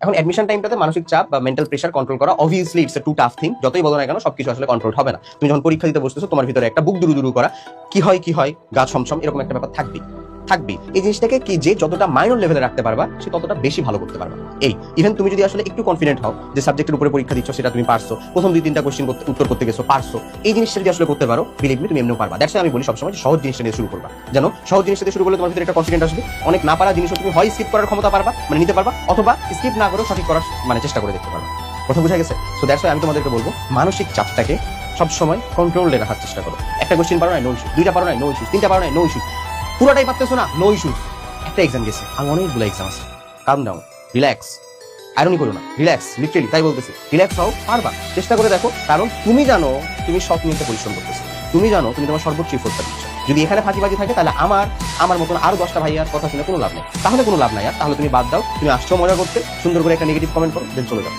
এখন অ্যাডমিশন টাইমটাতে মানসিক চাপ বা মেন্টাল প্রেশার কন্ট্রোল করা obviously it's a too tough thing. যতই বলো না কেন সবকিছু আসলে কন্ট্রোল হবে না। তুমি যখন পরীক্ষা দিতে বসতেছো তোমার ভিতরে একটা বুক দুরু করা, কি হয় গা ছমছম এরকম একটা ব্যাপার থাকবেই। এই জিনিসটাকে কি যে যতটা মাইনর লেভেলে রাখতে পারবা সে ততটা বেশি ভালো করতে পারবা। ইভেন তুমি যদি আসলে একটু কনফিডেন্ট হও যে সাবজেক্টের উপরে পরীক্ষা দিচ্ছ সেটা তুমি পারছো, প্রথম 2-3টা কোশ্চেন উত্তর করতে গেছো পারছো, এই জিনিসটা যদি আসলে করতে পারো বিলিভ মি তুমি এমনিও পারবা। দ্যাটস আমি বলি সবসময় সহজ জিনিসটা দিয়ে শুরু করবা। জানো সহজ জিনিসটা দিয়ে শুরু করলে তোমার ভিতরে একটা কনফিডেন্ট আসবে। অনেক না পারা জিনিসও তুমি হয় স্কিপ করার ক্ষমতা পারবা, মানে নিতে পারবা, অথবা স্কিপ না করেও সঠিক করার চেষ্টা করে দেখতে পারবা। কথা বুঝা গেছে? সো দ্যাটস আমি তোমাদেরকে বলবো মানসিক চাপটাকে সবসময় কন্ট্রোলে রাখার চেষ্টা করো। একটা কোশ্চেন পারো না, নো ইস্যু। 2টা পারো না, নো ইস্যু। 3টা পারো না, নো ইস্যু। পুরোটাই পারতেছো না, নো ইস্যু। একটা এক্সাম গেছে আর অনেকগুলো এক্সাম আছে। কাম ডাউন, রিল্যাক্স, আয়রনি করো না, রিল্যাক্স, লিটারেলি তাই বলতেছি, রিল্যাক্স হও, পারবা। চেষ্টা করে দেখো, কারণ তুমি জানো তুমি সব নিয়ে পরিশ্রম করতেছো, তুমি জানো তুমি তোমার সর্বোচ্চ এফোর্টটা দিচ্ছ। যদি এখানে ফাঁকিবাজি থাকে তাহলে আমার মতন আরো 10টা ভাইয়ার কথা শুনে কোনো লাভ নেই। তাহলে কোনো লাভ নাই আর, তাহলে তুমি বাদ দাও। তুমি আসছো মজা করতে, সুন্দর করে একটা নেগেটিভ কমেন্ট করো, দেন চলে যাও।